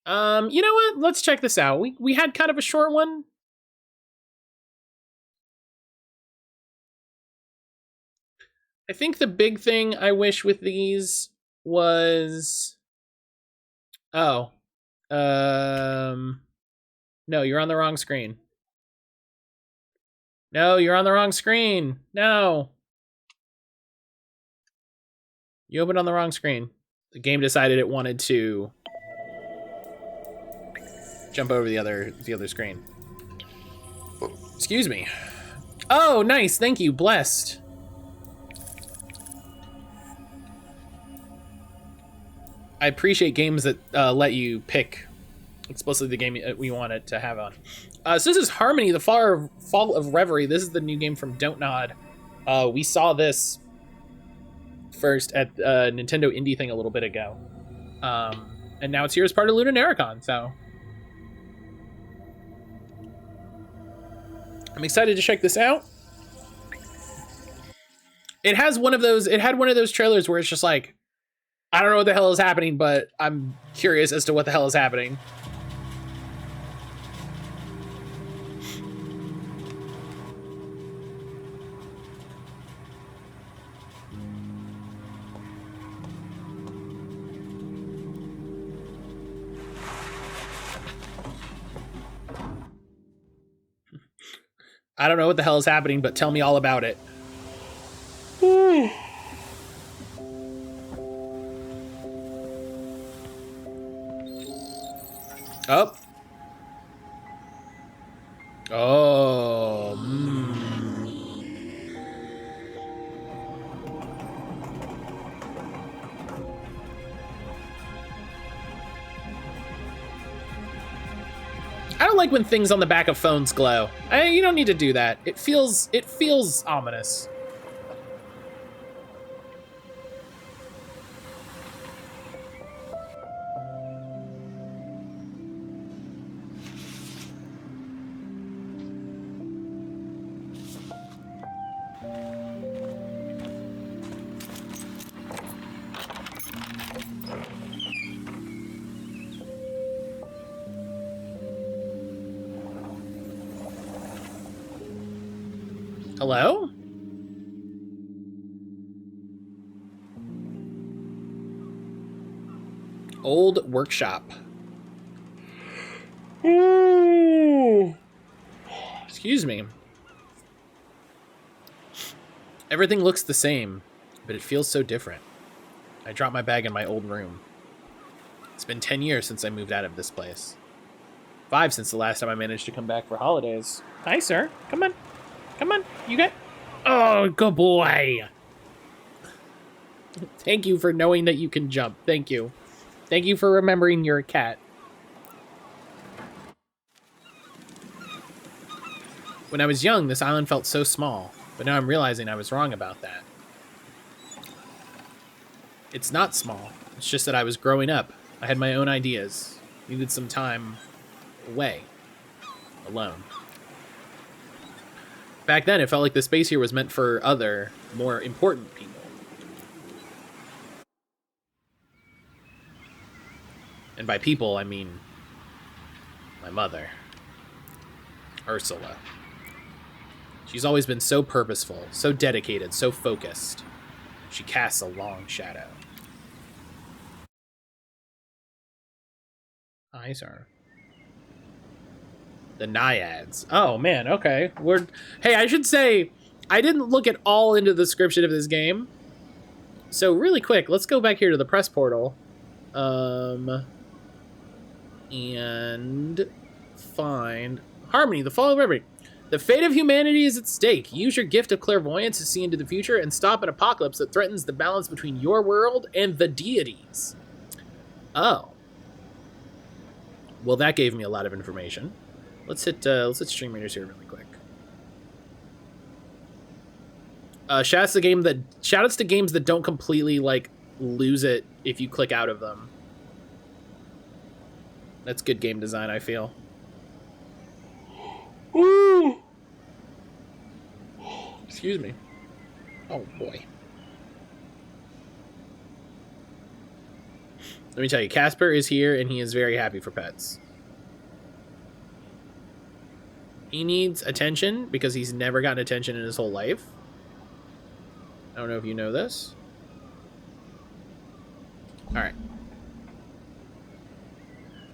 You know what? Let's check this out. We had kind of a short one. I think the big thing I wish with these was... Oh. No, you're on the wrong screen. No, you're on the wrong screen. No. You opened on the wrong screen. The game decided it wanted to jump over the other screen. Excuse me. Oh, nice. Thank you. Blessed. I appreciate games that let you pick explicitly the game we want it to have on. So this is Harmony, the Fall of Reverie. This is the new game from Don't Nod. We saw this first at Nintendo Indie thing a little bit ago. And now it's here as part of Lunaricon, so... I'm excited to check this out. It had one of those trailers where it's just like, I don't know what the hell is happening, but I'm curious as to what the hell is happening. I don't know what the hell is happening, but tell me all about it. Up. Oh. I don't like when things on the back of phones glow. You don't need to do that. It feels ominous. Hello? Old workshop. Excuse me. Everything looks the same, but it feels so different. I dropped my bag in my old room. It's been 10 years since I moved out of this place. 5 since the last time I managed to come back for holidays. Hi, sir. Come on. Come on. You got... Oh, good boy. Thank you for knowing that you can jump. Thank you. Thank you for remembering you're a cat. When I was young, this island felt so small, but now I'm realizing I was wrong about that. It's not small. It's just that I was growing up. I had my own ideas. Needed some time away. Alone. Back then, it felt like the space here was meant for other, more important people. And by people, I mean my mother, Ursula. She's always been so purposeful, so dedicated, so focused. She casts a long shadow. Hi, sir. The Naiads. Oh, man, okay. Hey, I should say, I didn't look at all into the description of this game. So, really quick, let's go back here to the press portal. And find Harmony, the Fall of Reverie. The fate of humanity is at stake. Use your gift of clairvoyance to see into the future and stop an apocalypse that threatens the balance between your world and the deities. Oh. Well, that gave me a lot of information. Let's hit stream readers here really quick. Shoutouts to games that don't completely like lose it if you click out of them. That's good game design, I feel. Ooh. Excuse me. Oh boy. Let me tell you, Casper is here, and he is very happy for pets. He needs attention because he's never gotten attention in his whole life. I don't know if you know this. Alright.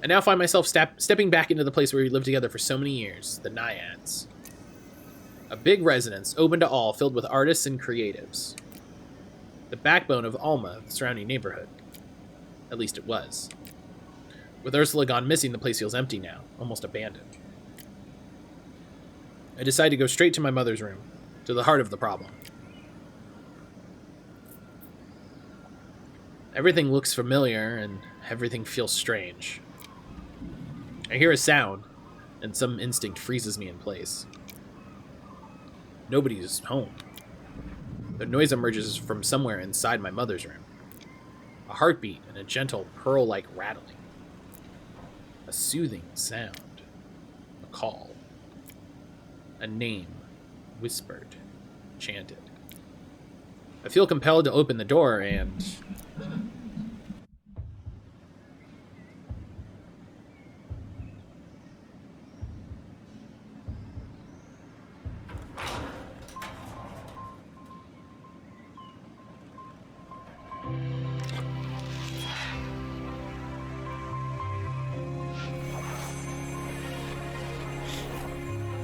I now find myself stepping back into the place where we lived together for so many years, the Naiads. A big residence, open to all, filled with artists and creatives. The backbone of Alma, the surrounding neighborhood. At least it was. With Ursula gone missing, the place feels empty now, almost abandoned. I decide to go straight to my mother's room, to the heart of the problem. Everything looks familiar, and everything feels strange. I hear a sound, and some instinct freezes me in place. Nobody's home. The noise emerges from somewhere inside my mother's room. A heartbeat and a gentle, pearl-like rattling. A soothing sound. A call. A name. Whispered. Chanted. I feel compelled to open the door and...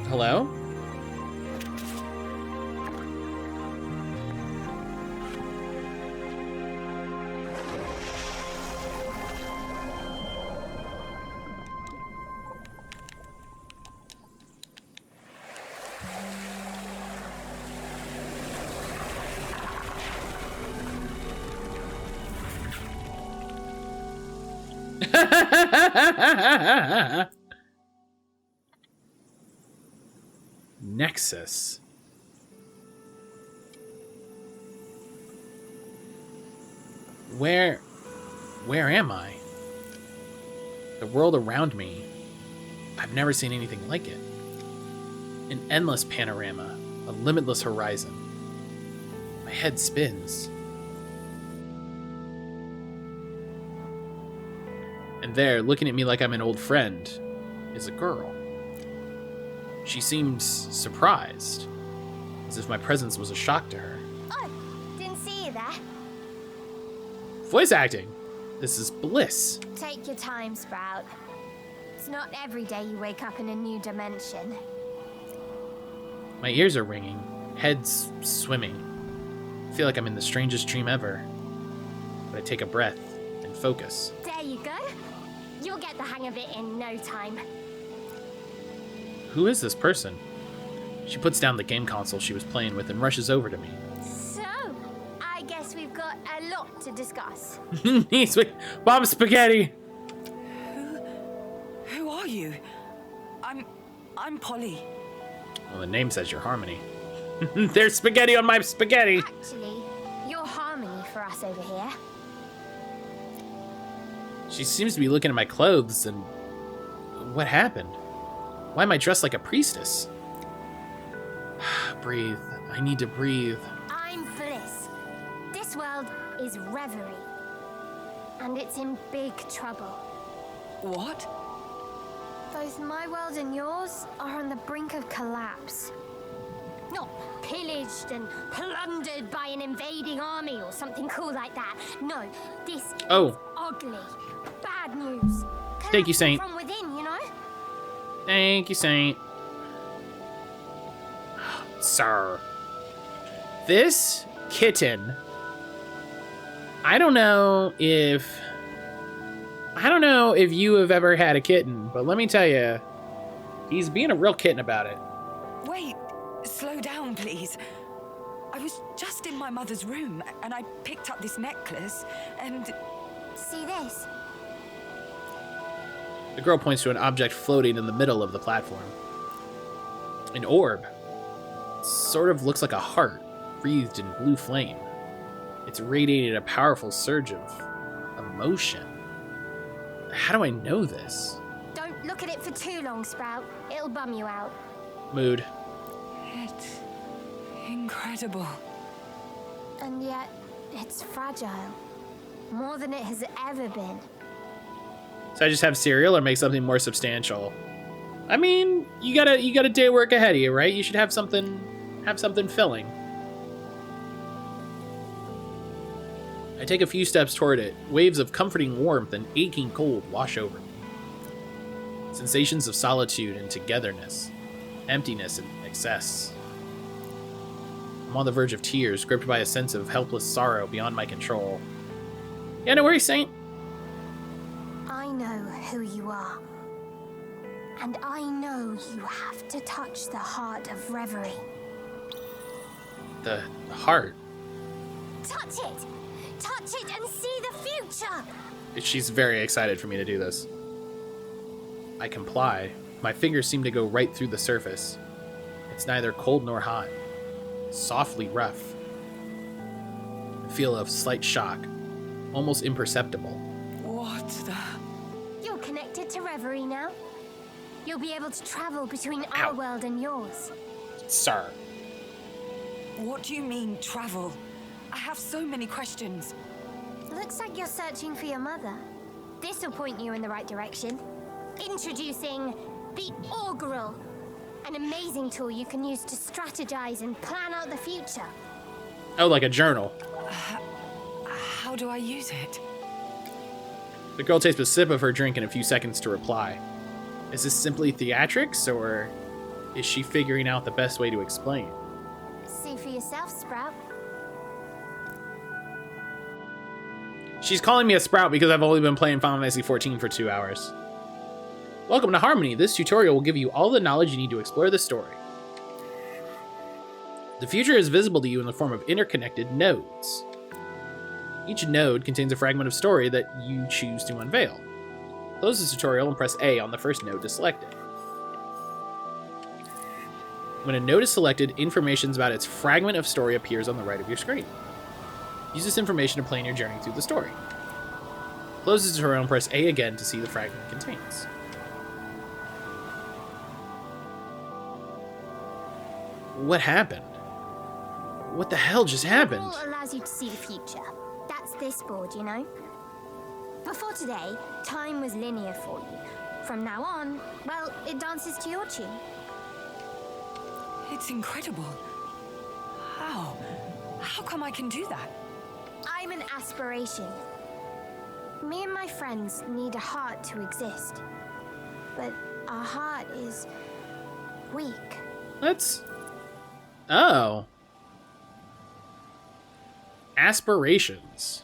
Hello? Nexus. Where am I? The world around me, I've never seen anything like it. An endless panorama, a limitless horizon. My head spins. And there, looking at me like I'm an old friend, is a girl. She seems surprised, as if my presence was a shock to her. Oh, didn't see you there. Voice acting! This is bliss. Take your time, Sprout. It's not every day you wake up in a new dimension. My ears are ringing, head's swimming. I feel like I'm in the strangest dream ever. But I take a breath and focus. There you go. You'll get the hang of it in no time. Who is this person? She puts down the game console she was playing with and rushes over to me. So, I guess we've got a lot to discuss. Mom Spaghetti! Who are you? I'm Polly. Well, the name says you're Harmony. There's spaghetti on my spaghetti! Actually, you're Harmony for us over here. She seems to be looking at my clothes and... What happened? Why am I dressed like a priestess? Breathe. I need to breathe. I'm Bliss. This world is Reverie. And it's in big trouble. What? Both my world and yours are on the brink of collapse. Not pillaged and plundered by an invading army or something cool like that. No, this is ugly. Bad news. Thank you, Saint. From within, you know? Thank you, Saint. Sir. This kitten... I don't know if you have ever had a kitten, but let me tell you, he's being a real kitten about it. Wait, slow down, please. I was just in my mother's room, and I picked up this necklace, and... See this? The girl points to an object floating in the middle of the platform. An orb. Sort of looks like a heart, wreathed in blue flame. It's radiating a powerful surge of emotion. How do I know this? Don't look at it for too long, Sprout. It'll bum you out. Mood. It's incredible. And yet, it's fragile. More than it has ever been. So I just have cereal or make something more substantial? I mean, you got a day work ahead of you, right? You should have something filling. I take a few steps toward it. Waves of comforting warmth and aching cold wash over me. Sensations of solitude and togetherness, emptiness and excess. I'm on the verge of tears, gripped by a sense of helpless sorrow beyond my control. Yeah, no worries, Saint. I know who you are. And I know you have to touch the heart of Reverie. The heart? Touch it! Touch it and see the future! She's very excited for me to do this. I comply. My fingers seem to go right through the surface. It's neither cold nor hot. Softly rough. I feel a slight shock, almost imperceptible. What the... You're connected to Reverie now. You'll be able to travel between our world and yours. Sir. What do you mean, travel? I have so many questions. Looks like you're searching for your mother. This will point you in the right direction. Introducing the Augural, an amazing tool you can use to strategize and plan out the future. Oh, like a journal. How do I use it? The girl takes a sip of her drink in a few seconds to reply. Is this simply theatrics, or is she figuring out the best way to explain? See for yourself, Sprout. She's calling me a sprout because I've only been playing Final Fantasy XIV for 2 hours. Welcome to Harmony. This tutorial will give you all the knowledge you need to explore the story. The future is visible to you in the form of interconnected nodes. Each node contains a fragment of story that you choose to unveil. Close this tutorial and press A on the first node to select it. When a node is selected, information about its fragment of story appears on the right of your screen. Use this information to plan your journey through the story. Close the tutorial and press A again to see the fragment it contains. What happened? What the hell just happened? Augural allows you to see the future. That's this board, you know? Before today, time was linear for you. From now on, well, it dances to your tune. It's incredible. How? How come I can do that? I'm an aspiration. Me and my friends need a heart to exist. But our heart is weak. Let's... Oh. Aspirations.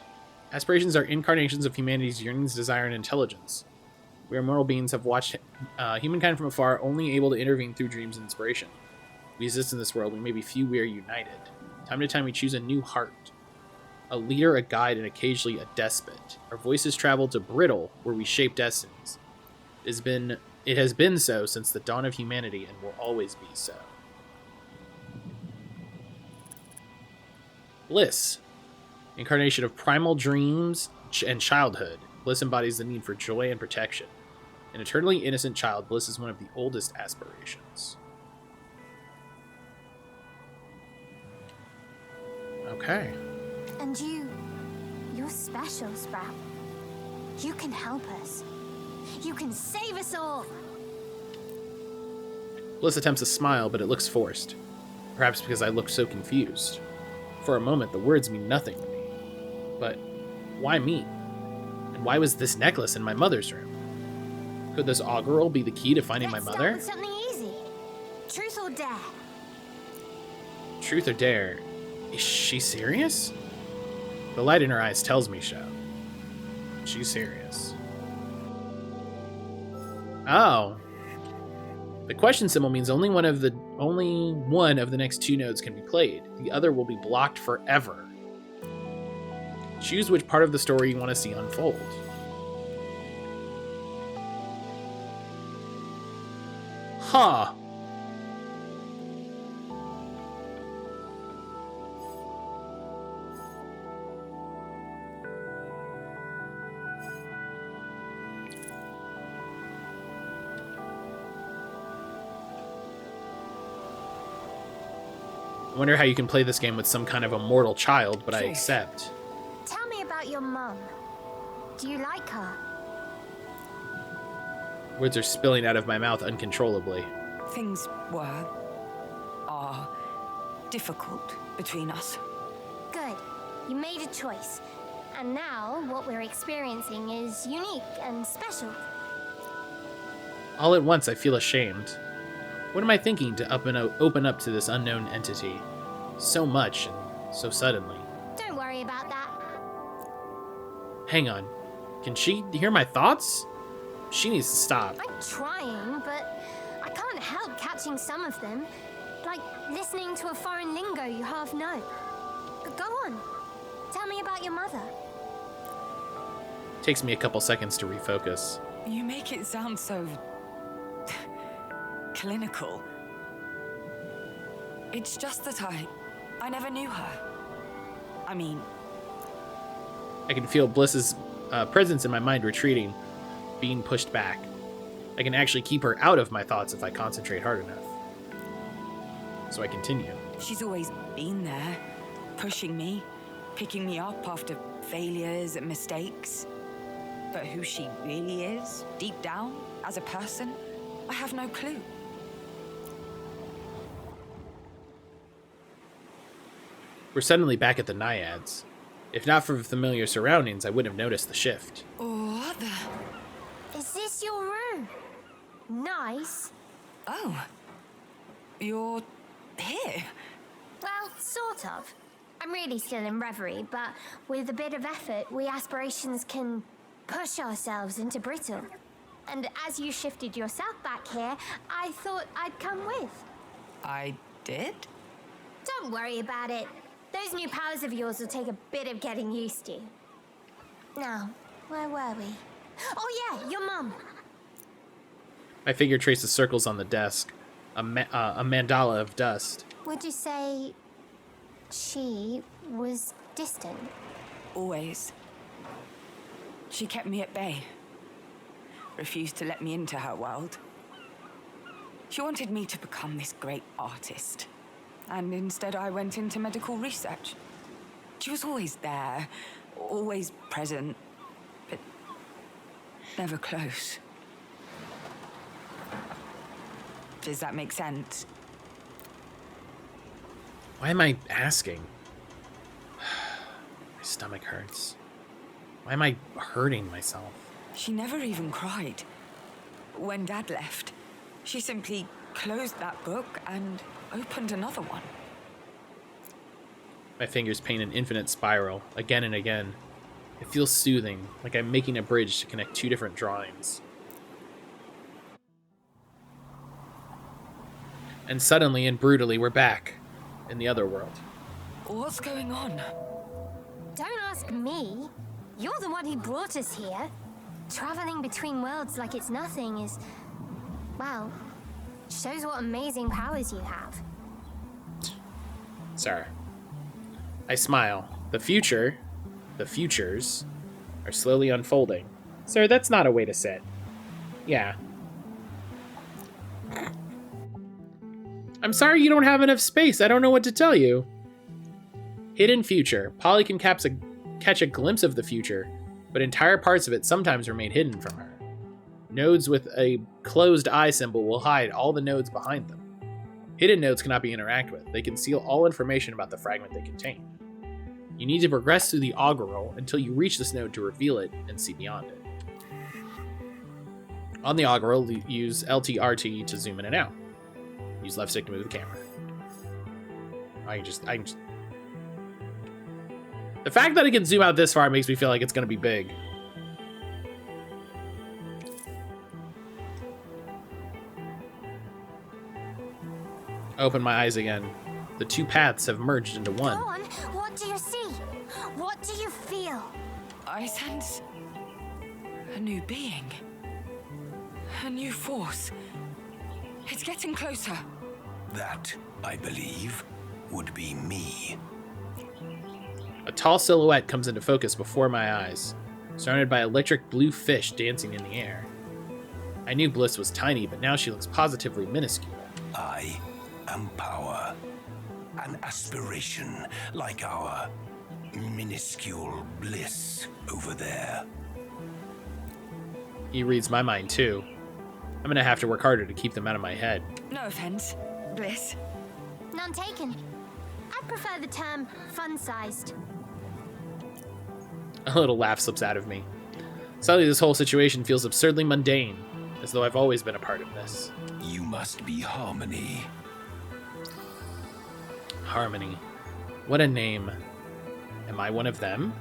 Aspirations are incarnations of humanity's yearnings, desire, and intelligence. We are mortal beings have watched humankind from afar, only able to intervene through dreams and inspiration. We exist in this world. We may be few, we are united. Time to time we choose a new heart. A leader, a guide, and occasionally a despot. Our voices travel to Brittle, where we shape destinies. It has been so since the dawn of humanity and will always be so. Bliss. Incarnation of primal dreams and childhood. Bliss embodies the need for joy and protection. An eternally innocent child, bliss is one of the oldest aspirations. Okay. And you're special, Sprout. You can help us. You can save us all. Bliss attempts a smile, but it looks forced. Perhaps because I look so confused. For a moment, the words mean nothing to me. But why me? And why was this necklace in my mother's room? Could this augural be the key to finding my mother? Let's start with something easy. Truth or dare? Truth or dare? Is she serious? The light in her eyes tells me so. She's serious. Oh. The question symbol means only one of the next two nodes can be played. The other will be blocked forever. Choose which part of the story you want to see unfold. Huh. I wonder how you can play this game with some kind of immortal child, but I accept. Tell me about about your mum. Do you like her? Words are spilling out of my mouth uncontrollably. Things are difficult between us. Good. You made a choice. And now, what we're experiencing is unique and special. All at once, I feel ashamed. What am I thinking to open up to this unknown entity? So much and so suddenly. Don't worry about that. Hang on. Can she hear my thoughts? She needs to stop. I'm trying, but I can't help catching some of them. Like listening to a foreign lingo you half know. But go on. Tell me about your mother. Takes me a couple seconds to refocus. You make it sound so clinical. It's just that I never knew her. I mean, I can feel Bliss's presence in my mind retreating, being pushed back. I can actually keep her out of my thoughts if I concentrate hard enough. So I continue. she's always been there, pushing me, picking me up after failures and mistakes. But who she really is, deep down, as a person, I have no clue. We're suddenly back at the Naiads. If not for familiar surroundings, I wouldn't have noticed the shift. What the? Is this your room? Nice. Oh. You're here? Well, sort of. I'm really still in Reverie, but with a bit of effort, we aspirations can push ourselves into brittle. And as you shifted yourself back here, I thought I'd come with. I did? Don't worry about it. Those new powers of yours will take a bit of getting used to. Now, where were we? Oh yeah, your mum. My finger traces circles on the desk, a mandala of dust. Would you say she was distant? Always. She kept me at bay. Refused to let me into her world. She wanted me to become this great artist. And instead I went into medical research. She was always there, always present, but never close. Does that make sense? Why am I asking? My stomach hurts. Why am I hurting myself? She never even cried. When Dad left, she simply closed that book and opened another one. My fingers paint an infinite spiral, again and again. It feels soothing, like I'm making a bridge to connect two different drawings. And suddenly and brutally, we're back in the other world. What's going on? Don't ask me. You're the one who brought us here. Traveling between worlds like it's nothing is, well, shows what amazing powers you have. Sorry. I smile. The futures, are slowly unfolding. Sir, that's not a way to sit. Yeah. I'm sorry you don't have enough space. I don't know what to tell you. Hidden future. Polly can catch a glimpse of the future, but entire parts of it sometimes remain hidden from her. Nodes with a closed eye symbol will hide all the nodes behind them. Hidden nodes cannot be interacted with. They conceal all information about the fragment they contain. You need to progress through the augural until you reach this node to reveal it and see beyond it. On the augural, use LT-RT to zoom in and out. Use left stick to move the camera. I can just... The fact that it can zoom out this far makes me feel like it's going to be big. Open my eyes again. The two paths have merged into one. Go on, what do you see? What do you feel? I sense a new being. A new force. It's getting closer. That, I believe, would be me. A tall silhouette comes into focus before my eyes, surrounded by electric blue fish dancing in the air. I knew Bliss was tiny, but now she looks positively minuscule. I am power. An aspiration like our minuscule bliss over there. He reads my mind, too. I'm gonna have to work harder to keep them out of my head. No offense, Bliss. None taken. I prefer the term fun-sized. A little laugh slips out of me. Suddenly, this whole situation feels absurdly mundane, as though I've always been a part of this. You must be Harmony. Harmony. What a name. Am I one of them?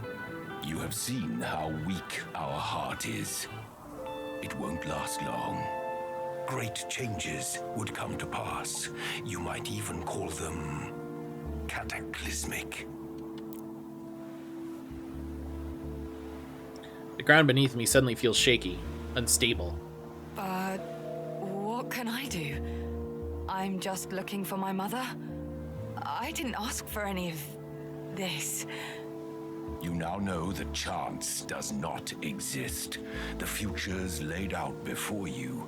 You have seen how weak our heart is. It won't last long. Great changes would come to pass. You might even call them cataclysmic. The ground beneath me suddenly feels shaky, unstable. But what can I do? I'm just looking for my mother. I didn't ask for any of this. You now know that chance does not exist. The futures laid out before you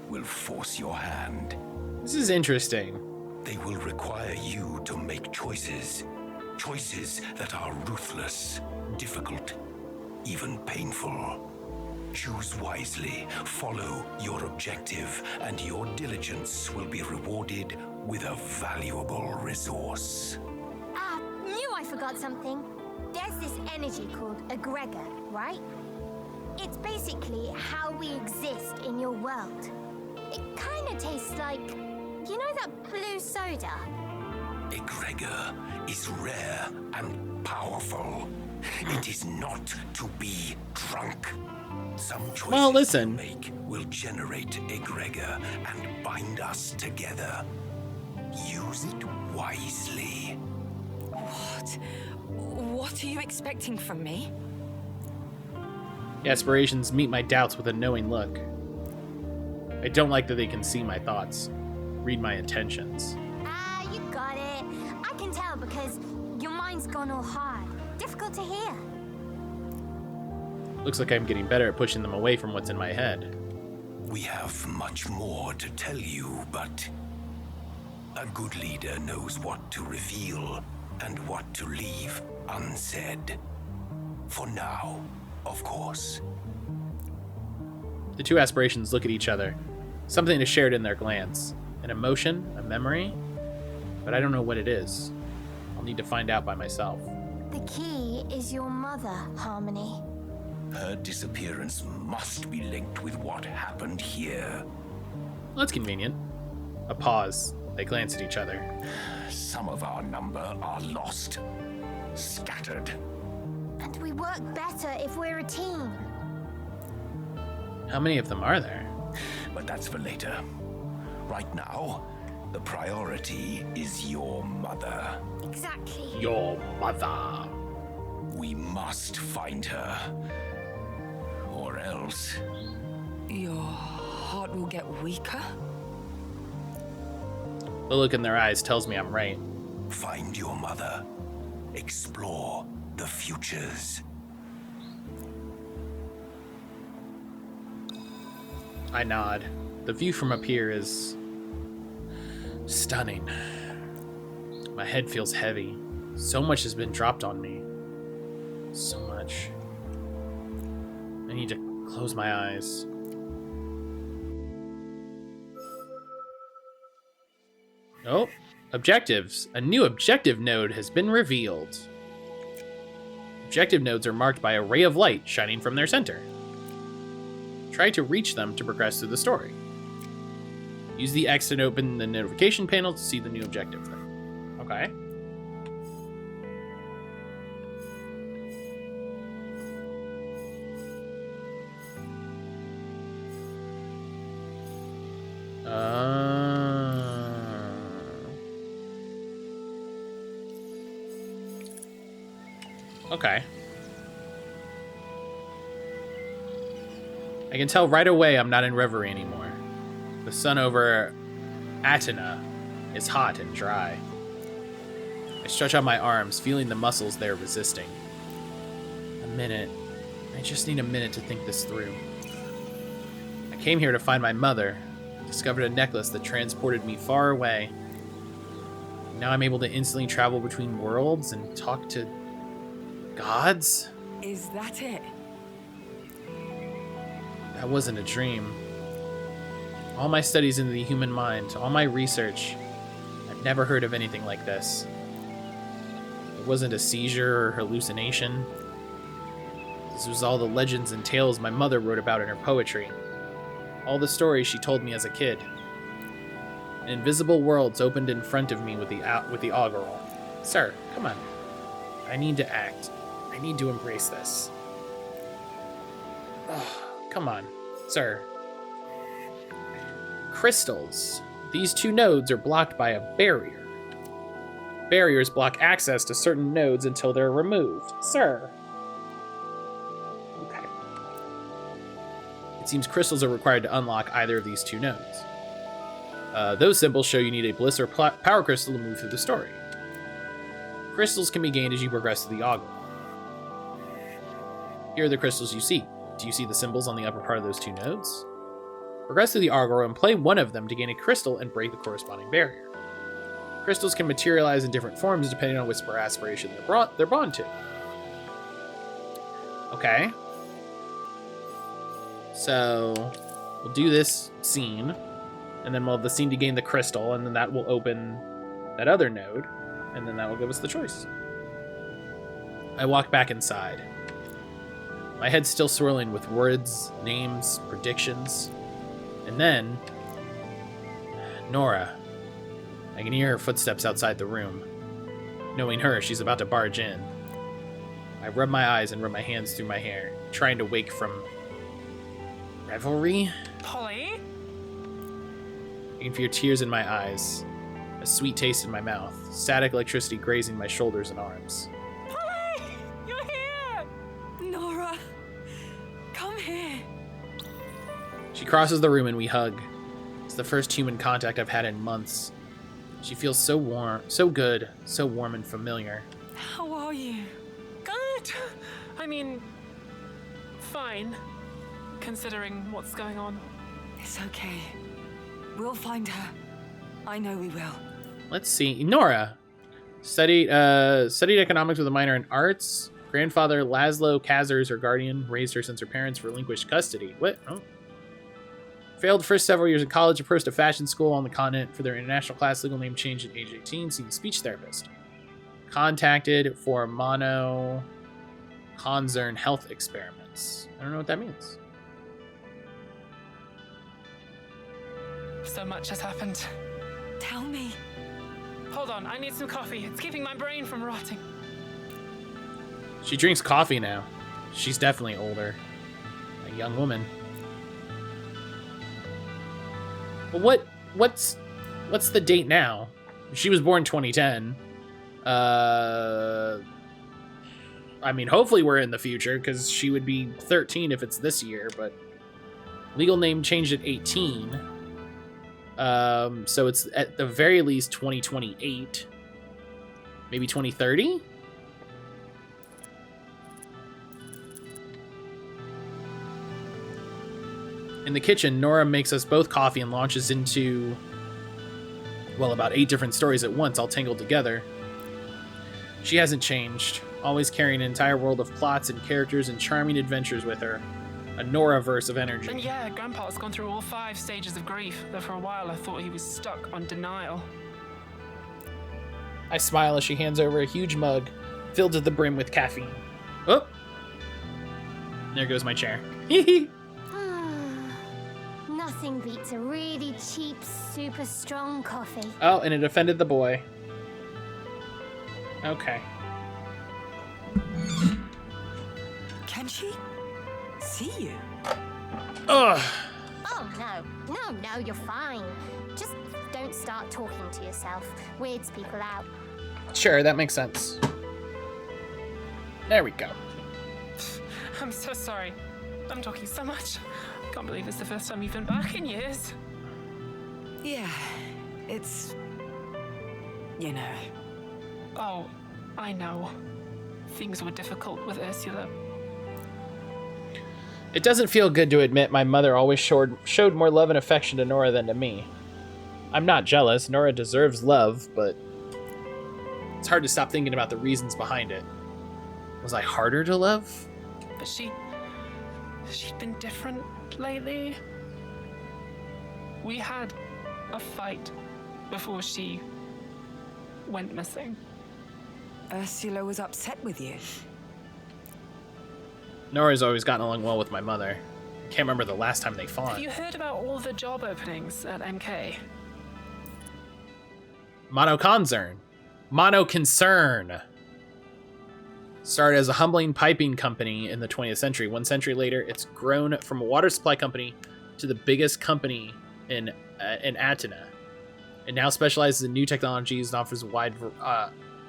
will force your hand. This is interesting. They will require you to make choices. Choices that are ruthless, difficult, even painful. Choose wisely, follow your objective, and your diligence will be rewarded with a valuable resource. Ah, knew I forgot something. There's this energy called egregor, right? It's basically how we exist in your world. It kind of tastes like, you know that blue soda? Egregor is rare and powerful. It is not to be drunk. Some choices Well, listen. you make will generate egregor and bind us together. Use it wisely. What? What are you expecting from me? The aspirations meet my doubts with a knowing look. I don't like that they can see my thoughts, read my intentions. Ah, you got it. I can tell because your mind's gone all hard. Difficult to hear. Looks like I'm getting better at pushing them away from what's in my head. We have much more to tell you, but a good leader knows what to reveal and what to leave unsaid. For now, of course. The two aspirations look at each other. Something is shared in their glance. An emotion, a memory, but I don't know what it is. I'll need to find out by myself. The key is your mother, Harmony. Her disappearance must be linked with what happened here. Well, that's convenient. A pause. They glance at each other. Some of our number are lost, scattered. And we work better if we're a team. How many of them are there? But that's for later. Right now, the priority is your mother. Exactly. Your mother. We must find her. Or else. Your heart will get weaker? The look in their eyes tells me I'm right. Find your mother. Explore the futures. I nod. The view from up here is stunning. My head feels heavy. So much has been dropped on me. So much. I need to close my eyes. Oh, objectives. A new objective node has been revealed. Objective nodes are marked by a ray of light shining from their center. Try to reach them to progress through the story. Use the X to open the notification panel to see the new objective. Okay. Okay. I can tell right away I'm not in Reverie anymore. The sun over Atena is hot and dry. I stretch out my arms, feeling the muscles there resisting. A minute. I just need a minute to think this through. I came here to find my mother, discovered a necklace that transported me far away. Now I'm able to instantly travel between worlds and talk to Gods? Is that it? That wasn't a dream. All my studies into the human mind, all my research, I've never heard of anything like this. It wasn't a seizure or hallucination. This was all the legends and tales my mother wrote about in her poetry. All the stories she told me as a kid. Invisible worlds opened in front of me with the augural. Sir, come on. I need to act. I need to embrace this. Oh, come on, sir. Crystals. These two nodes are blocked by a barrier. Barriers block access to certain nodes until they're removed. Sir. Okay. It seems crystals are required to unlock either of these two nodes. Those symbols show you need a bliss or power crystal to move through the story. Crystals can be gained as you progress through the augur. Here are the crystals you see. Do you see the symbols on the upper part of those two nodes? Progress through the augur and play one of them to gain a crystal and break the corresponding barrier. Crystals can materialize in different forms depending on which aspiration they're bound to. Okay. So, we'll do this scene, and then we'll have the scene to gain the crystal, and then that will open that other node, and then that will give us the choice. I walk back inside. My head's still swirling with words, names, predictions. And then, Nora. I can hear her footsteps outside the room. Knowing her, she's about to barge in. I rub my eyes and rub my hands through my hair, trying to wake from revelry. Polly? I can feel tears in my eyes, a sweet taste in my mouth, static electricity grazing my shoulders and arms. Polly! You're here! Nora, come here. She crosses the room and we hug. It's the first human contact I've had in months. She feels so warm, so good, so warm and familiar. How are you? Good! I mean, fine, considering what's going on. It's okay. We'll find her. I know we will. Let's see. Nora. Studied economics with a minor in arts. Grandfather Laszlo Kazers, her guardian, raised her since her parents relinquished custody. What? Oh. Failed the first several years in college, approached a fashion school on the continent for their international class. Legal name changed at age 18. Seen a speech therapist. Contacted for mono concern health experiments. I don't know what that means. So much has happened. Tell me. Hold on, I need some coffee. It's keeping my brain from rotting. She drinks coffee now. She's definitely older. A young woman. Well, what's the date now? She was born 2010. I mean, hopefully we're in the future, because she would be 13 if it's this year, but legal name changed at 18. So it's at the very least 2028. Maybe 2030? In the kitchen, Nora makes us both coffee and launches into, well, about 8 different stories at once, all tangled together. She hasn't changed, always carrying an entire world of plots and characters and charming adventures with her. A Nora-verse of energy. And yeah, Grandpa's gone through all 5 stages of grief, though for a while I thought he was stuck on denial. I smile as she hands over a huge mug, filled to the brim with caffeine. Oh! There goes my chair. Nothing beats a really cheap, super strong coffee. Oh, and it offended the boy. Okay. Can she see you? Ugh! Oh, no, you're fine. Just don't start talking to yourself. Weirds people out. Sure, that makes sense. There we go. I'm so sorry. I'm talking so much. Can't believe it's the first time you've been back in years. Yeah, it's... you know. Oh, I know. Things were difficult with Ursula. It doesn't feel good to admit my mother always showed more love and affection to Nora than to me. I'm not jealous. Nora deserves love, but it's hard to stop thinking about the reasons behind it. Was I harder to love? But she'd been different lately. We had a fight before she went missing. Ursula was upset with you. Nora's always gotten along well with my mother. Can't remember the last time they fought. Have you heard about all the job openings at MK? Monoconcern. Started as a humbling piping company in the 20th century. 1 century later, it's grown from a water supply company to the biggest company in Atina. It now specializes in new technologies and offers a wide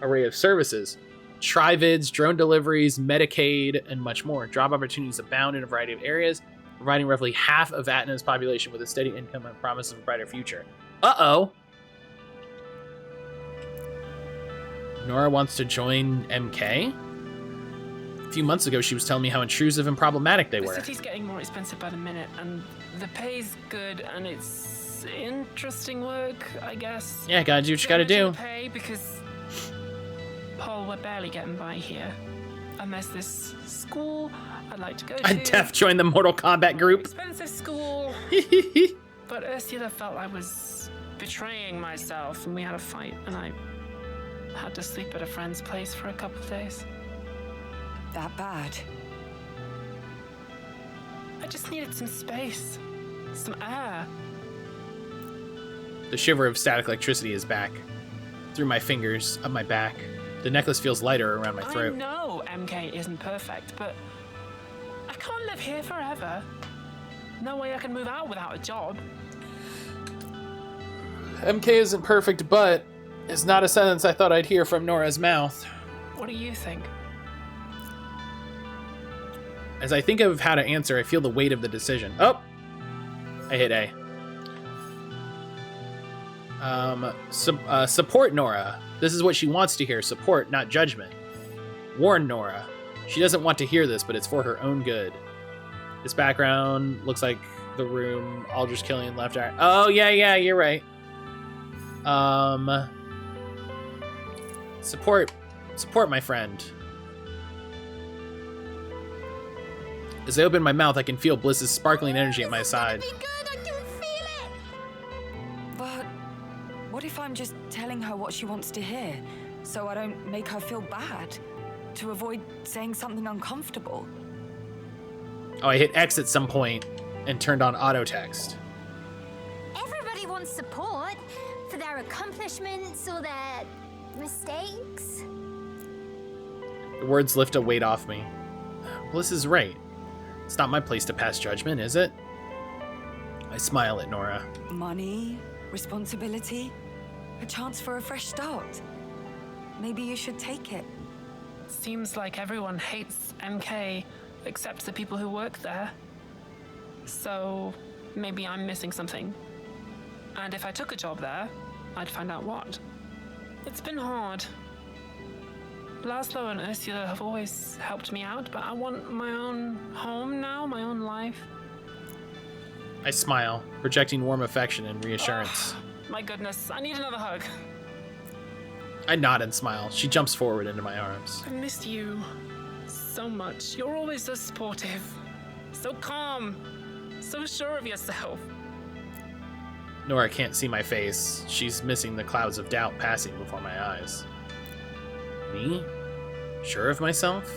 array of services. Trivids, drone deliveries, Medicaid, and much more. Job opportunities abound in a variety of areas, providing roughly half of Atina's population with a steady income and promise of a brighter future. Uh-oh! Nora wants to join MK? A few months ago, she was telling me how intrusive and problematic they were. The city's getting more expensive by the minute, and the pay's good, and it's interesting work, I guess. Yeah, gotta do what you gotta do. Pay because, Paul, we're barely getting by here. And there's this school I'd like to go to. I'd def join the Mortal Kombat group. Expensive school. But Ursula felt I was betraying myself, and we had a fight, and I had to sleep at a friend's place for a couple of days. That bad? I just needed some space, some air. The shiver of static electricity is back. Through my fingers, up my back. The necklace feels lighter around my throat. I know MK isn't perfect, but I can't live here forever. No way I can move out without a job. MK isn't perfect, but it's not a sentence I thought I'd hear from Nora's mouth. What do you think? As I think of how to answer, I feel the weight of the decision. Oh! I hit A. Support Nora. This is what she wants to hear. Support, not judgment. Warn Nora. She doesn't want to hear this, but it's for her own good. This background looks like the room Aldrich Killian left out. Oh, yeah, you're right. Support my friend. As I open my mouth, I can feel Bliss's sparkling energy at my side. Be good, I can feel it. But what if I'm just telling her what she wants to hear, so I don't make her feel bad, to avoid saying something uncomfortable? Oh, I hit X at some point and turned on auto text. Everybody wants support for their accomplishments or their mistakes. The words lift a weight off me. Bliss is right. It's not my place to pass judgment, is it? I smile at Nora. Money, responsibility, a chance for a fresh start. Maybe you should take it. Seems like everyone hates MK except the people who work there. So maybe I'm missing something. And if I took a job there, I'd find out what. It's been hard. Laszlo and Ursula have always helped me out, but I want my own home now, my own life. I smile, projecting warm affection and reassurance. My goodness, I need another hug. I nod and smile. She jumps forward into my arms. I missed you so much. You're always so supportive, so calm, so sure of yourself. Nora can't see my face. She's missing the clouds of doubt passing before my eyes. Me? Sure of myself?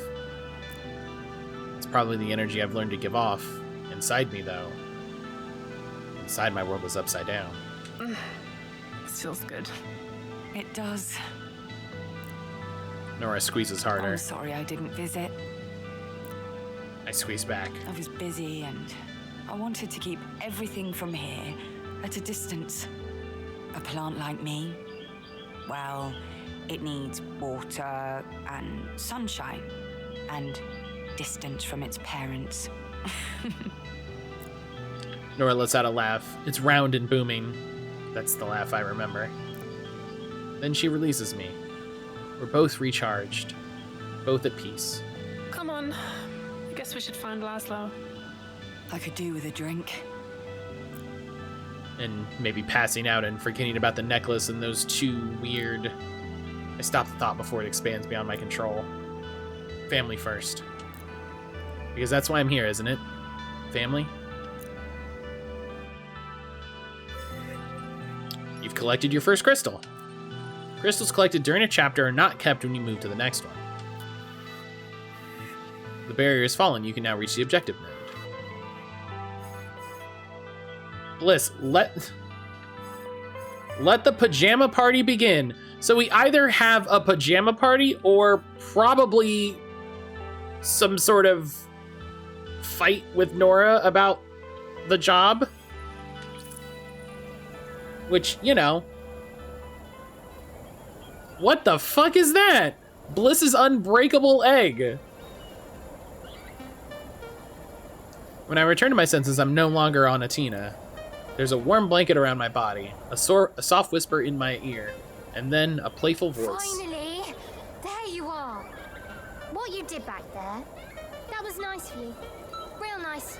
It's probably the energy I've learned to give off. Inside me, though. Inside, my world is upside down. This feels good. It does. Nora squeezes harder. I'm sorry I didn't visit. I squeeze back. I was busy and I wanted to keep everything from here at a distance. A plant like me, well, it needs water and sunshine and distance from its parents. Nora lets out a laugh. It's round and booming. That's the laugh I remember. Then she releases me. We're both recharged, both at peace. Come on. I guess we should find Laszlo. I could do with a drink. And maybe passing out and forgetting about the necklace and those two weird... I stop the thought before it expands beyond my control. family first. Because that's why I'm here, isn't it? Family? You've collected your first crystal. Crystals collected during a chapter are not kept when you move to the next one. The barrier has fallen. You can now reach the objective node. Bliss, let the pajama party begin. So we either have a pajama party or probably some sort of fight with Nora about the job. Which, you know. What the fuck is that? Bliss's unbreakable egg. When I return to my senses, I'm no longer on Atina. There's a warm blanket around my body, a soft whisper in my ear, and then a playful voice. Finally! There you are! What you did back there, that was nice of you. Real nice.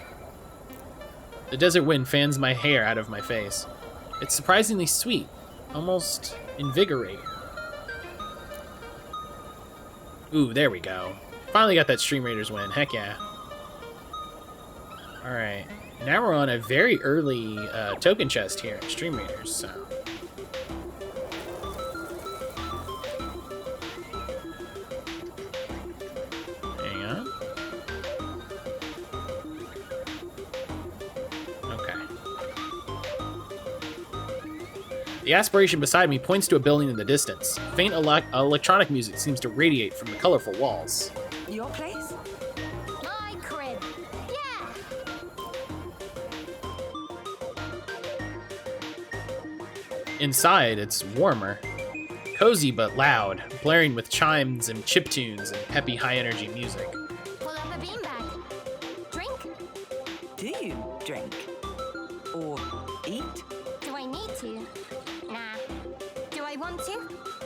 The desert wind fans my hair out of my face. It's surprisingly sweet, almost invigorating. Ooh, there we go. Finally got that Stream Raiders win, heck yeah. Alright, now we're on a very early token chest here at Stream Raiders, so... Hang on. Okay. The aspiration beside me points to a building in the distance. Faint electronic music seems to radiate from the colorful walls. Your place? My crib. Yeah! Inside, it's warmer. Cozy but loud, blaring with chimes and chiptunes and peppy high-energy music. Pull up a beanbag. Drink? Do you drink? Or eat? Do I need to? Nah. Do I want to?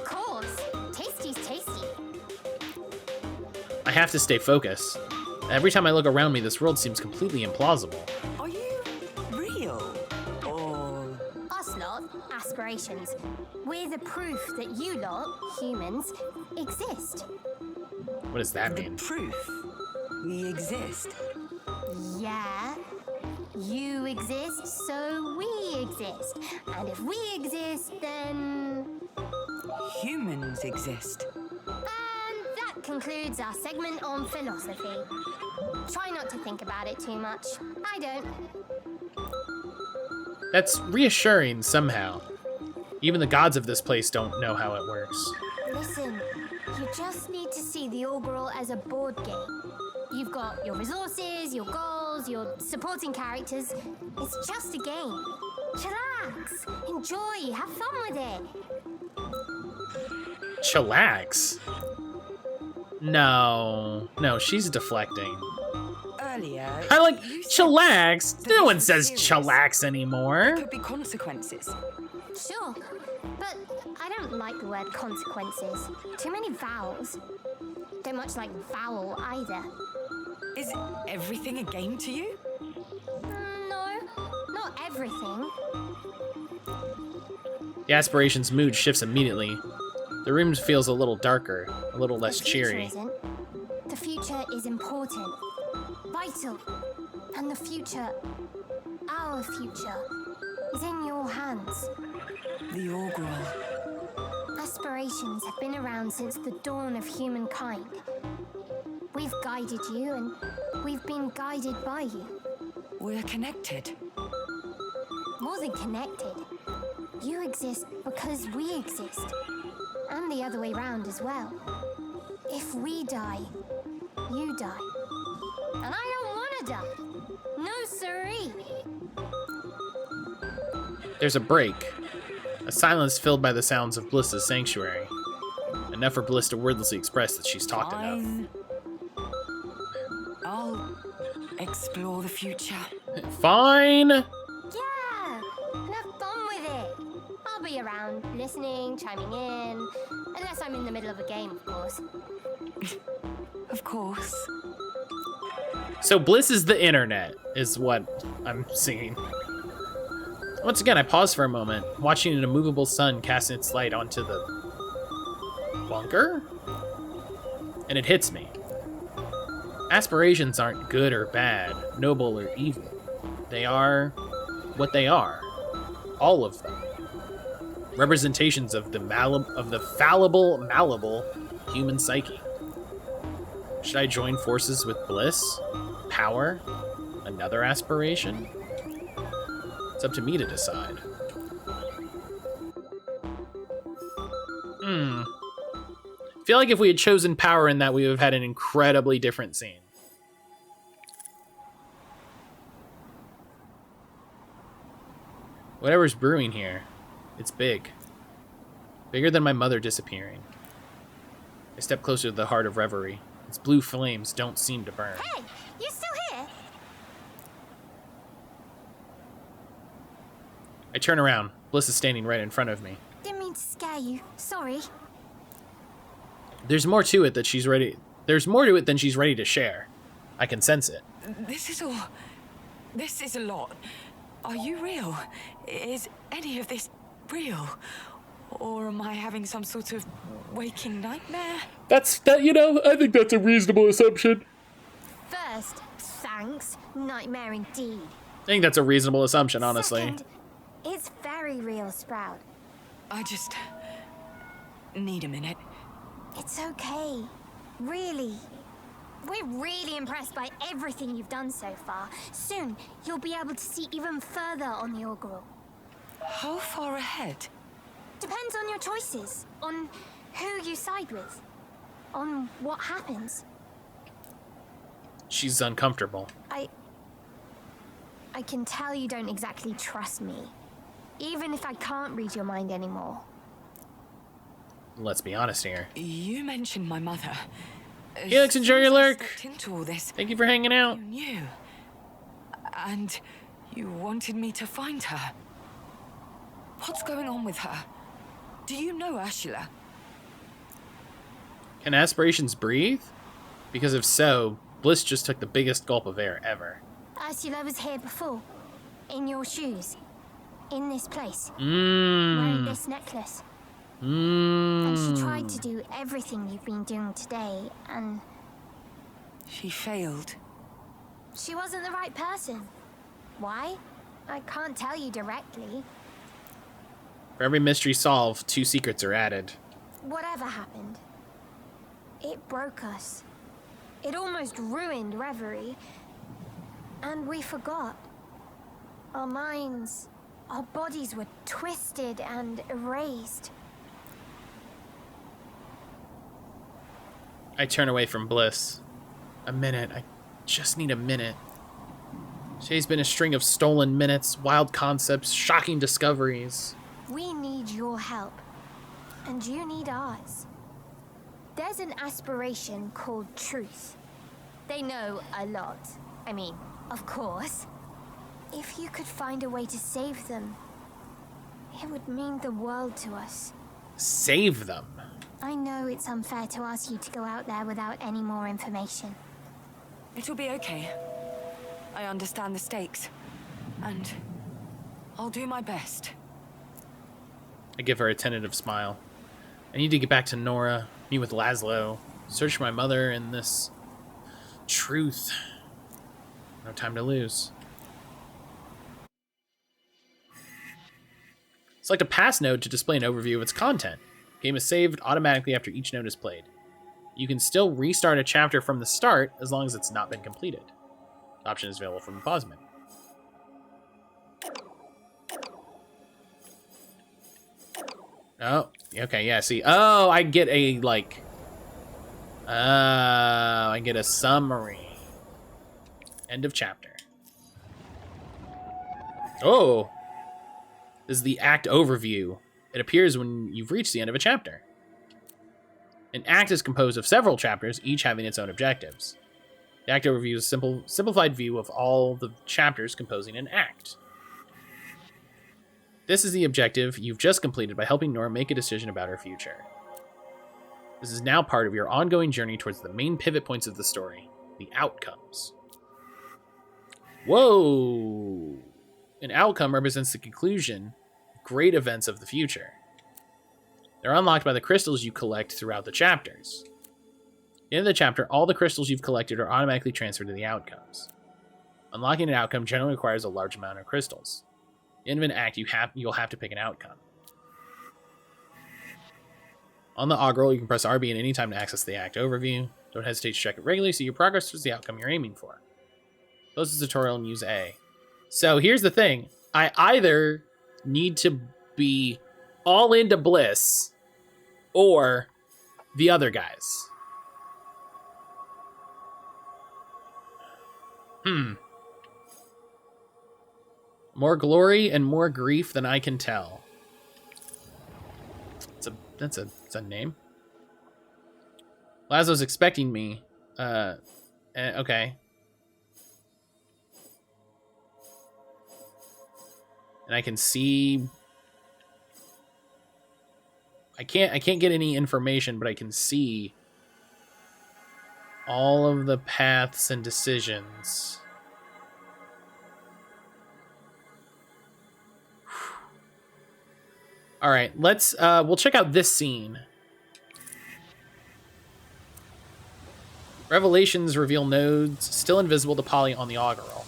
Course. Tasty's tasty. I have to stay focused. Every time I look around me, this world seems completely implausible. Are you real? Or Us lot, aspirations. We're the proof that you lot, humans, exist. What does that the mean? proof we exist? Yeah. You exist, so we exist. And if we exist, then... Humans exist. And that concludes our segment on philosophy. Try not to think about it too much. I don't. That's reassuring somehow. Even the gods of this place don't know how it works. Listen, you just need to see the Augural as a board game. You've got your resources, your goals, your supporting characters. It's just a game. Chillax, enjoy, have fun with it. Chillax? No, she's deflecting. Earlier, I like you said chillax. that No this one was says serious. chillax anymore. Could be consequences. Sure, but I don't like the word consequences. Too many vowels. Don't much like vowel either. Is everything a game to you? No, not everything. The aspiration's mood shifts immediately. The room feels a little darker, a little less The future cheery. isn't. The future is important, vital, and the future, our future, is in your hands. The Augural. Aspirations have been around since the dawn of humankind. We've guided you, and we've been guided by you. We're connected. More than connected. You exist because we exist. And the other way round as well. If we die, you die. And I don't want to die. No siree. There's a break. A silence filled by the sounds of Bliss's sanctuary. Enough for Bliss to wordlessly express that she's talked enough. Fine. I'll explore the future. Fine! Yeah, and have fun with it. I'll be around, listening, chiming in. Unless I'm in the middle of a game, of course. Of course. So Bliss is the internet, is what I'm seeing. Once again, I pause for a moment, watching an immovable sun cast its light onto the bunker? And it hits me. Aspirations aren't good or bad, noble or evil. They are what they are. All of them. Representations of the fallible, malleable human psyche. Should I join forces with bliss? Power? Another aspiration? It's up to me to decide. I feel like if we had chosen power in that, we would have had an incredibly different scene. Whatever's brewing here, it's big. Bigger than my mother disappearing. I step closer to the heart of Reverie. Its blue flames don't seem to burn. Hey, you still here? I turn around. Bliss is standing right in front of me. Didn't mean to scare you. Sorry. There's more to it that she's ready. There's more to it than she's ready to share. I can sense it. This is a lot. Are you real? Is any of this real? Or am I having some sort of waking nightmare? I think that's a reasonable assumption. First, thanks. Nightmare indeed. I think that's a reasonable assumption, honestly. Second, it's very real, Sprout. I just need a minute. It's okay. Really. We're really impressed by everything you've done so far. Soon, you'll be able to see even further on the Augural. How far ahead? Depends on your choices, on who you side with, on what happens. She's uncomfortable. I can tell you don't exactly trust me, even if I can't read your mind anymore. Let's be honest here. You mentioned my mother. Helix, enjoy your lurk. Into all this, Thank you for hanging out. you knew. And you wanted me to find her. What's going on with her? Do you know Ursula? Can aspirations breathe? Because if so, Bliss just took the biggest gulp of air ever. Ursula was here before, in your shoes, in this place, Mmm. wearing this necklace. Mmm. And she tried to do everything you've been doing today, and She failed. she wasn't the right person. Why? I can't tell you directly. For every mystery solved, 2 secrets are added. Whatever happened, it broke us. It almost ruined Reverie. And we forgot. Our minds, our bodies were twisted and erased. I turn away from Bliss. A minute. I just need a minute. Today's been a string of stolen minutes, wild concepts, shocking discoveries. We need your help. And you need ours. There's an aspiration called truth. They know a lot. I mean, of course. If you could find a way to save them, it would mean the world to us. Save them. I know it's unfair to ask you to go out there without any more information. It'll be okay. I understand the stakes. And I'll do my best. I give her a tentative smile. I need to get back to Nora, meet with Laszlo, search for my mother, and this truth. No time to lose. Select a pass node to display an overview of its content. Game is saved automatically after each node is played. You can still restart a chapter from the start as long as it's not been completed. The option is available from the pause menu. Oh, okay, yeah, see. Oh, I get a, like... I get a summary. End of chapter. Oh! This is the act overview. It appears when you've reached the end of a chapter. An act is composed of several chapters, each having its own objectives. The act overview is a simplified view of all the chapters composing an act. This is the objective you've just completed by helping Nora make a decision about her future. This is now part of your ongoing journey towards the main pivot points of the story, the outcomes. Whoa! An outcome represents the conclusion of great events of the future. They're unlocked by the crystals you collect throughout the chapters. the end of the chapter, all the crystals you've collected are automatically transferred to the outcomes. Unlocking an outcome generally requires a large amount of crystals. At the end of an act, you'll have to pick an outcome. On the Augural, you can press RB at any time to access the act overview. Don't hesitate to check it regularly so your progress towards the outcome you're aiming for. Close the tutorial and use A. So here's the thing. I either need to be all into Bliss or the other guys. More glory and more grief than I can tell. That's a name. Laszlo's expecting me. Okay. And I can see. I can't get any information, but I can see all of the paths and decisions. All right, let's we'll check out this scene. Revelations reveal nodes still invisible to Polly on the Augural.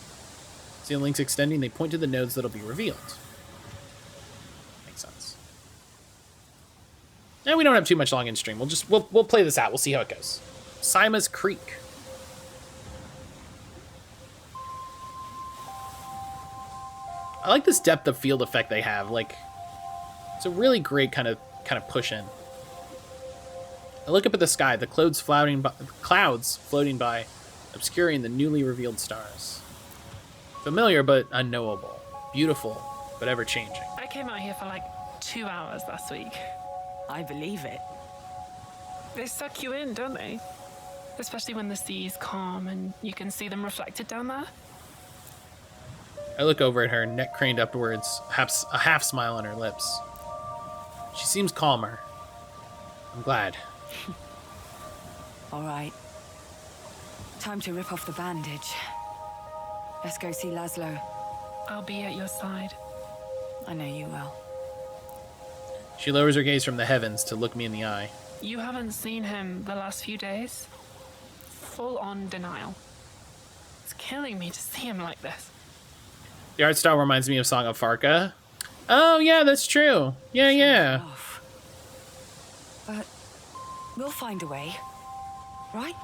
See the links extending, they point to the nodes that'll be revealed. Makes sense. Now we don't have too much long in stream. We'll play this out. We'll see how it goes. Sima's Creek. I like this depth of field effect they have. Like, it's a really great kind of push in. I look up at the sky, the clouds floating by, obscuring the newly revealed stars. Familiar but unknowable. Beautiful but ever-changing. I came out here for like 2 hours last week. I believe it. They suck you in, don't they? Especially when the sea's calm and you can see them reflected down there. I look over at her, neck craned upwards, a half smile on her lips. She seems calmer. I'm glad. All right. Time to rip off the bandage. Let's go see Laszlo. I'll be at your side. I know you will. She lowers her gaze from the heavens to look me in the eye. You haven't seen him the last few days? Full-on denial. It's killing me to see him like this. The art style reminds me of Song of Farka. Oh, yeah, that's true. Yeah. Off. But we'll find a way, right?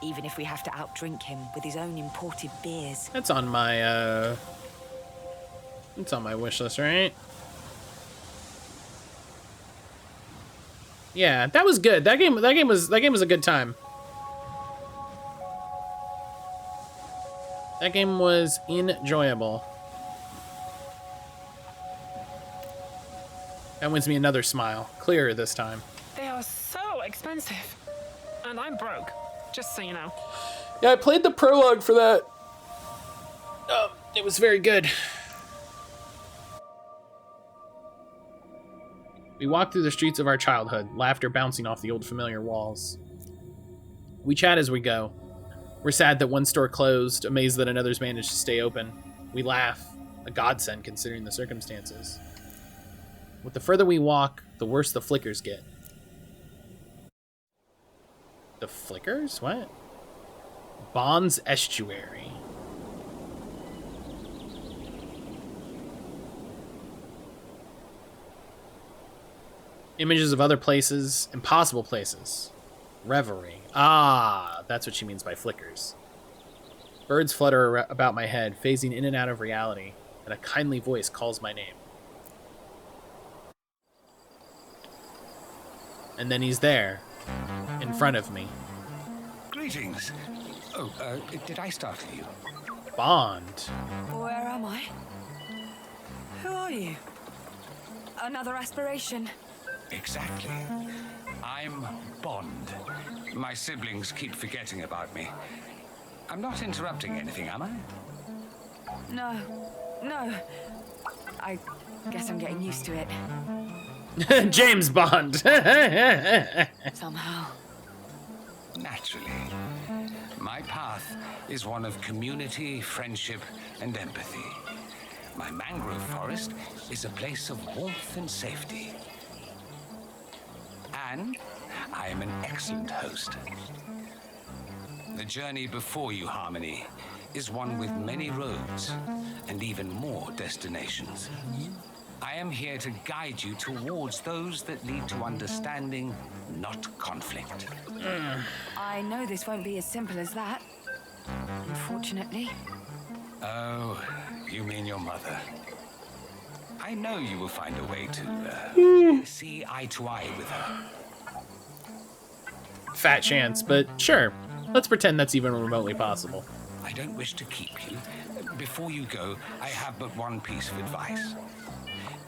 Even if we have to outdrink him with his own imported beers. That's on my, it's on my wish list, right? Yeah, that was good. That game was a good time. That game was enjoyable. That wins me another smile. Clearer this time. They are so expensive. And I'm broke, just so you know. Yeah, I played the prologue for that. It was very good. We walk through the streets of our childhood, laughter bouncing off the old familiar walls. We chat as we go. We're sad that one store closed, amazed that another's managed to stay open. We laugh, a godsend considering the circumstances. With the further we walk, the worse the flickers get. The flickers? What? Bond's Estuary. Images of other places, impossible places. Reverie. Ah, that's what she means by flickers. Birds flutter about my head, phasing in and out of reality, and a kindly voice calls my name. And then he's there, in front of me. Greetings. Oh, did I startle you? Bond. Where am I? Who are you? Another aspiration? Exactly. I'm Bond. My siblings keep forgetting about me. I'm not interrupting anything, am I? No. I guess I'm getting used to it. James Bond. Somehow. Naturally. My path is one of community, friendship, and empathy. My mangrove forest is a place of warmth and safety. And I am an excellent host. The journey before you, Harmony, is one with many roads and even more destinations. I am here to guide you towards those that lead to understanding, not conflict. I know this won't be as simple as that, unfortunately. Oh, you mean your mother? I know you will find a way to see eye to eye with her. Fat chance, but sure. Let's pretend that's even remotely possible. I don't wish to keep you. Before you go, I have but one piece of advice.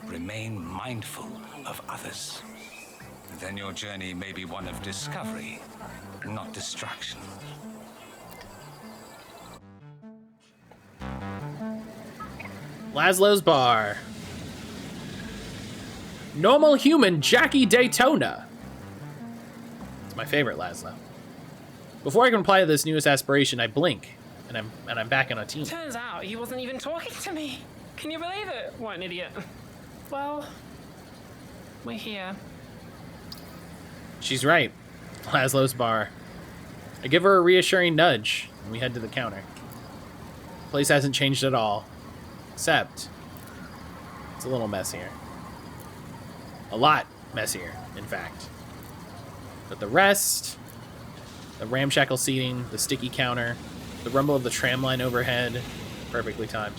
Remain mindful of others. Then your journey may be one of discovery, not destruction. Laszlo's Bar. Normal human Jackie Daytona. It's my favorite Laszlo. Before I can reply to this newest aspiration, I blink, and I'm back on a team. Turns out he wasn't even talking to me. Can you believe it? What an idiot. Well, we're here. She's right. Laszlo's Bar. I give her a reassuring nudge, and we head to the counter. The place hasn't changed at all, except it's a little messier. A lot messier, in fact. But the rest, the ramshackle seating, the sticky counter, the rumble of the tram line overhead, perfectly timed.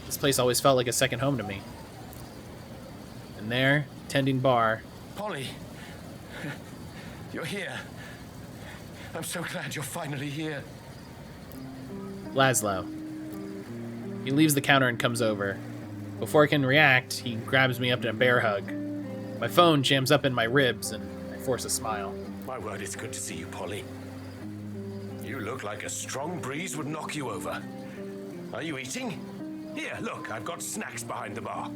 This place always felt like a second home to me. And there, tending bar. Polly, you're here. I'm so glad you're finally here. Laszlo. He leaves the counter and comes over. Before I can react, he grabs me up in a bear hug. My phone jams up in my ribs, and I force a smile. My word, it's good to see you, Polly. You look like a strong breeze would knock you over. Are you eating? Here, look, I've got snacks behind the bar.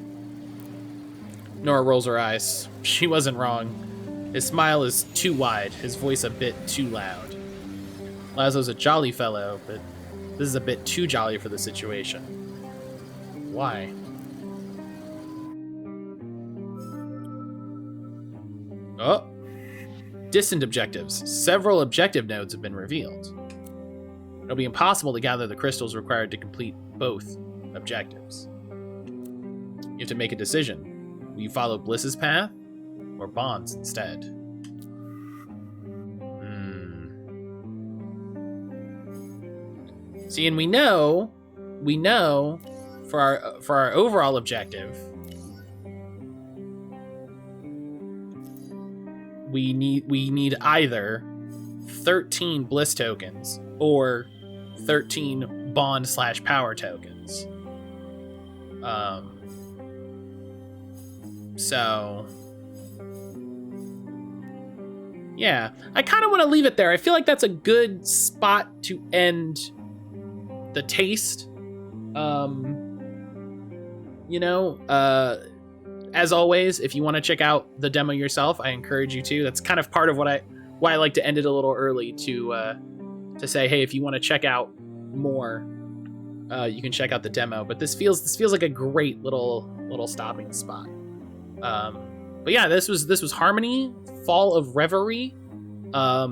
Nora rolls her eyes. She wasn't wrong. His smile is too wide, his voice a bit too loud. Laszlo's a jolly fellow, but this is a bit too jolly for the situation. Why? Oh! Distant objectives. Several objective nodes have been revealed. It'll be impossible to gather the crystals required to complete both objectives. You have to make a decision. Will you follow Bliss's path, or Bond's instead? See, and we know for our overall objective, we need either 13 Bliss tokens or 13 Bond/power tokens. So yeah, I kind of want to leave it there. I feel like that's a good spot to end the taste. As always, if you want to check out the demo yourself, I encourage you to. That's kind of part of why I like to end it a little early, to say, hey, if you want to check out more, you can check out the demo. But this feels like a great little stopping spot. But yeah, this was Harmony, Fall of Reverie.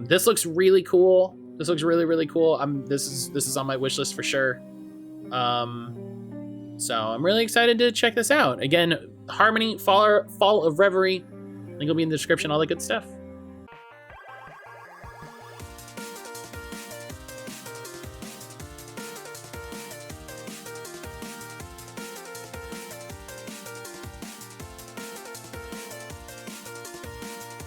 This looks really cool. This looks really, really cool. This is on my wish list for sure. So I'm really excited to check this out. Again, Harmony, Fall of Reverie. Link will be in the description, all that good stuff.